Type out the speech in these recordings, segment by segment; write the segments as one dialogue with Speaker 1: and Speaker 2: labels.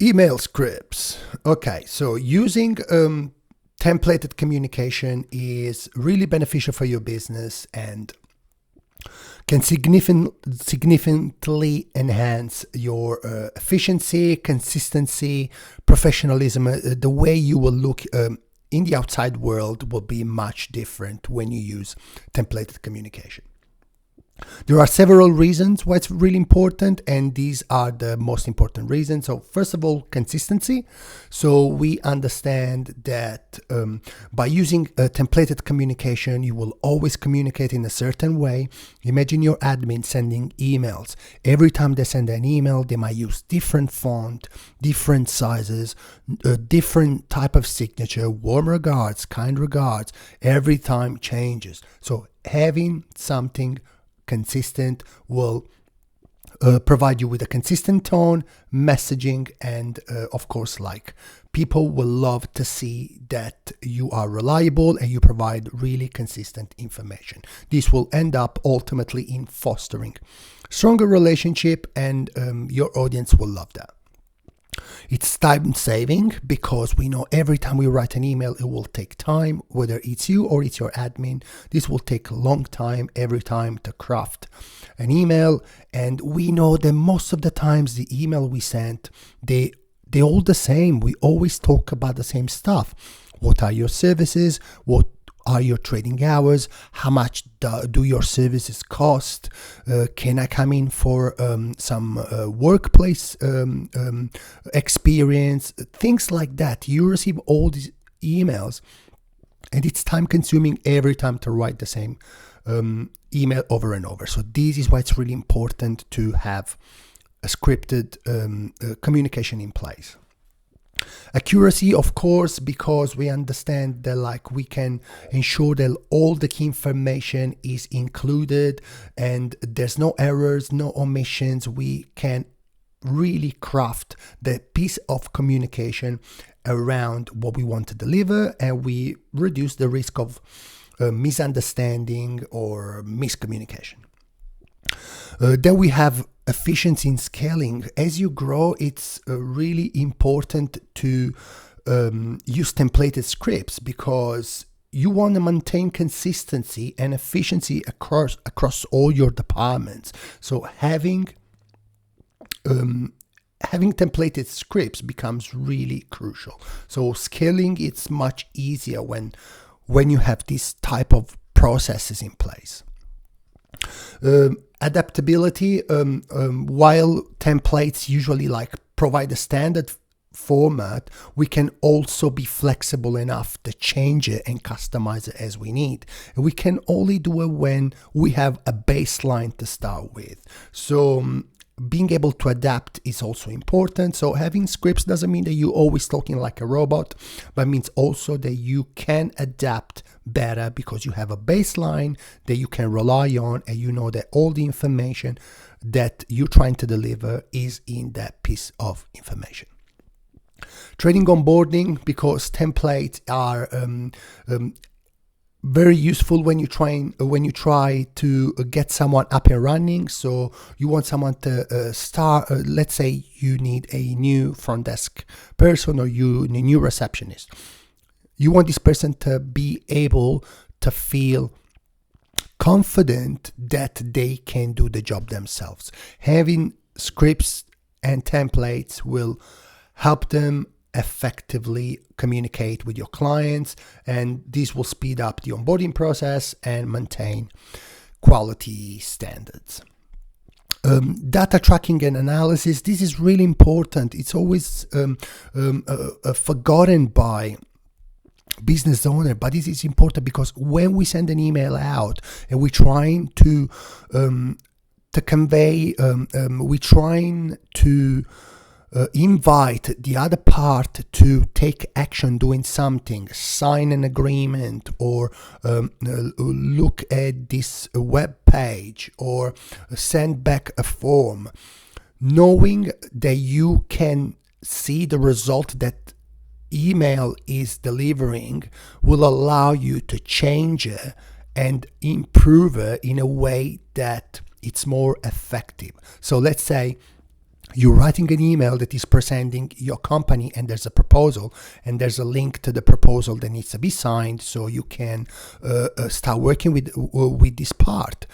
Speaker 1: Email scripts. Okay, so using templated communication is really beneficial for your business and can significantly enhance your efficiency, consistency, professionalism. The way you will look in the outside world will be much different when you use templated communication. There are several reasons why it's really important, and these are the most important reasons. So first of all, consistency. So we understand that by using a templated communication, you will always communicate in a certain way. Imagine your admin sending emails. Every time they send an email, they might use different font, different sizes, a different type of signature, warm regards, kind regards. Every time changes. So having something consistent will provide you with a consistent tone, messaging, and of course, people will love to see that you are reliable and you provide really consistent information. This will end up ultimately in fostering stronger relationship, and your audience will love that. It's time saving because we know every time we write an email, it will take time, whether it's you or it's your admin. This will take a long time every time to craft an email. And we know that most of the times the email we sent, they're all the same. We always talk about the same stuff. What are your services? What are your trading hours? How much do your services cost? Can I come in for some workplace experience? Things like that. You receive all these emails, and it's time consuming every time to write the same email over and over. So this is why it's really important to have a scripted communication in place. Accuracy, of course, because we understand that we can ensure that all the key information is included and there's no errors, no omissions. We can really craft the piece of communication around what we want to deliver, and we reduce the risk of misunderstanding or miscommunication. Then we have efficiency in scaling. As you grow, it's really important to use templated scripts because you want to maintain consistency and efficiency across all your departments. So having templated scripts becomes really crucial. So scaling, it's much easier when you have this type of processes in place. Adaptability, while templates usually provide a standard format, we can also be flexible enough to change it and customize it as we need. And we can only do it when we have a baseline to start with. So being able to adapt is also important. So having scripts doesn't mean that you're always talking like a robot, but means also that you can adapt better because you have a baseline that you can rely on, and you know that all the information that you're trying to deliver is in that piece of information. Trading onboarding, because templates are very useful when you try to get someone up and running. So you want someone to start. Let's say you need a new front desk person or a new receptionist. You want this person to be able to feel confident that they can do the job themselves. Having scripts and templates will help them effectively communicate with your clients, and this will speed up the onboarding process and maintain quality standards. Data tracking and analysis, this is really important. It's always forgotten by business owner, but this is important because when we send an email out and we're trying to convey, we're trying to invite the other part to take action doing something, sign an agreement, or look at this web page, or send back a form. Knowing that you can see the result that email is delivering will allow you to change it and improve it in a way that it's more effective. So let's say you're writing an email that is presenting your company, and there's a proposal, and there's a link to the proposal that needs to be signed so you can start working with this part.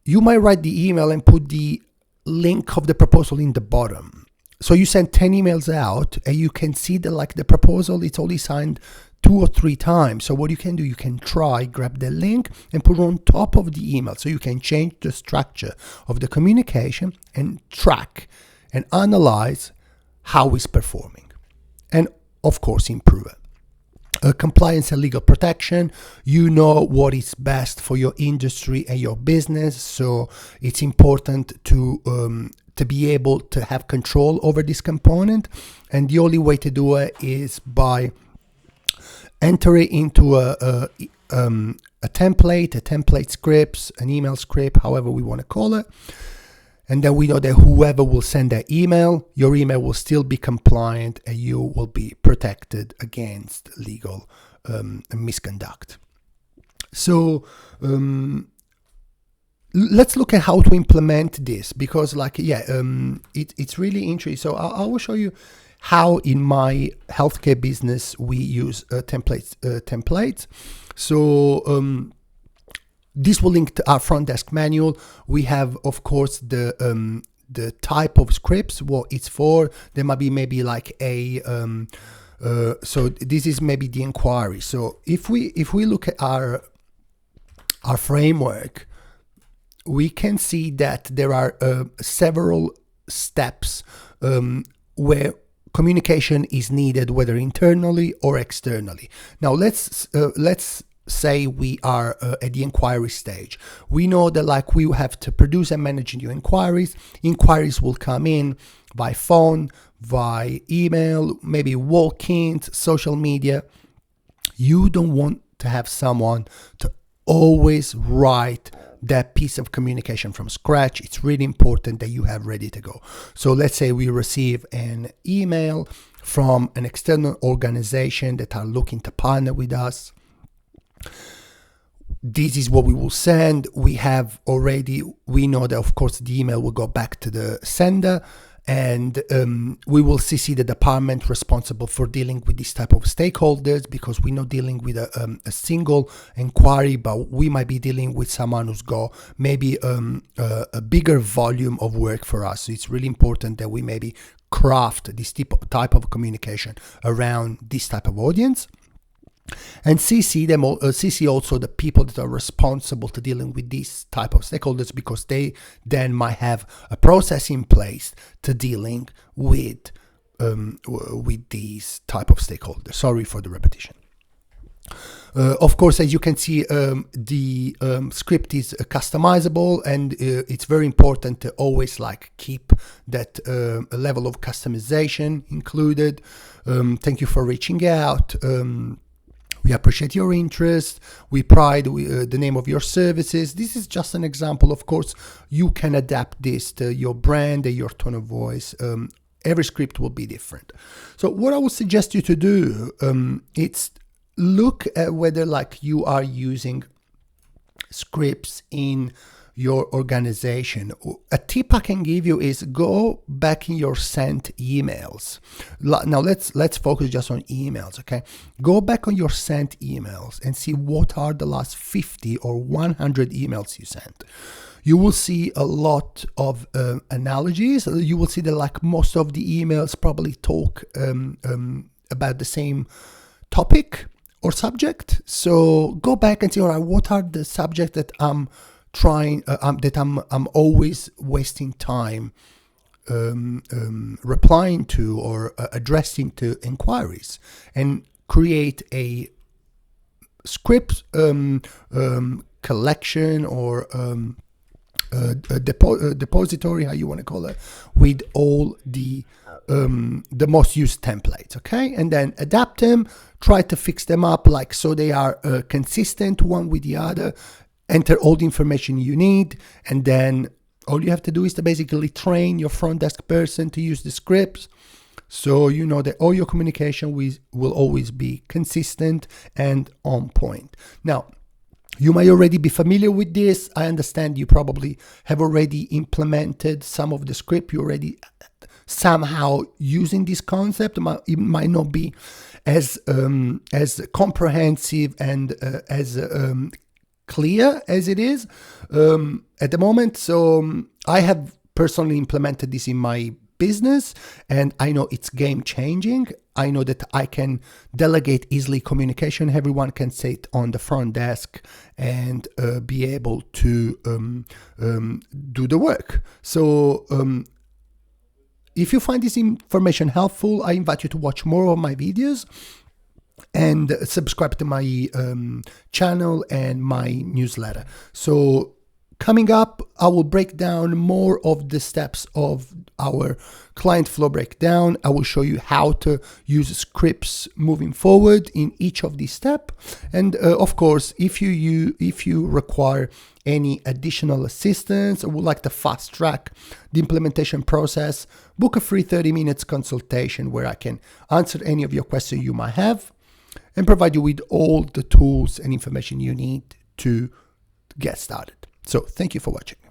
Speaker 1: You might write the email and put the link of the proposal in the bottom. So you send 10 emails out, and you can see that like the proposal, it's only signed 2 or 3 times. So what you can do, you can grab the link and put it on top of the email, so you can change the structure of the communication and track and analyze how it's performing, and of course improve it. Compliance and legal protection, you know what is best for your industry and your business, so it's important to be able to have control over this component, and the only way to do it is by enter it into a template scripts, an email script, however we want to call it. And then we know that whoever will send that email, your email will still be compliant, and you will be protected against legal misconduct. So let's look at how to implement this, because it's really interesting. So I will show you how in my healthcare business we use templates. So this will link to our front desk manual. We have, of course, the type of scripts, what it's for. There might be maybe like a so this is maybe the inquiry. So if we look at our framework, we can see that there are several steps where communication is needed, whether internally or externally. Now let's say we are at the inquiry stage. We know that like we have to produce and manage new inquiries. Inquiries will come in by phone, by email, maybe walk-ins, social media. You don't want to have someone to always write that piece of communication from scratch. It's really important that you have ready to go. So let's say we receive an email from an external organization that are looking to partner with us. This is what we will send. We know that of course the email will go back to the sender, and we will CC the department responsible for dealing with this type of stakeholders, because we're not dealing with a single inquiry, but we might be dealing with someone who's got maybe a bigger volume of work for us. So it's really important that we maybe craft this type of communication around this type of audience. And CC also the people that are responsible to dealing with these type of stakeholders, because they then might have a process in place to dealing with these type of stakeholders. Sorry for the repetition. Of course, as you can see, the script is customizable, and it's very important to always like keep that level of customization included. Thank you for reaching out. We appreciate your interest. We pride the name of your services. This is just an example. Of course, you can adapt this to your brand and your tone of voice. Every script will be different. So what I would suggest you to do, it's look at whether like you are using scripts in your organization. A tip I can give you is go back in your sent emails. Now let's focus just on emails, okay? Go back on your sent emails and see what are the last 50 or 100 emails you sent. You will see a lot of analogies. You will see that like most of the emails probably talk about the same topic or subject. So go back and see, all right, what are the subjects that I'm always wasting time replying to or addressing to inquiries, and create a script collection or a depository, how you want to call it, with all the most used templates, okay? And then adapt them, try to fix them up like so they are consistent one with the other. Enter all the information you need, and then all you have to do is to basically train your front desk person to use the scripts, so you know that all your communication will always be consistent and on point. Now, You might already be familiar with this. I understand you probably have already implemented some of the script. You already somehow using this concept. It might not be as comprehensive and as clear as it is at the moment. So I have personally implemented this in my business, and I know it's game changing. I know that I can delegate easily communication. Everyone can sit on the front desk and be able to do the work. So if you find this information helpful, I invite you to watch more of my videos and subscribe to my channel and my newsletter. So coming up, I will break down more of the steps of our client flow breakdown. I will show you how to use scripts moving forward in each of these steps. And of course, if you require any additional assistance or would like to fast track the implementation process, book a free 30 minutes consultation where I can answer any of your questions you might have and provide you with all the tools and information you need to get started. So thank you for watching.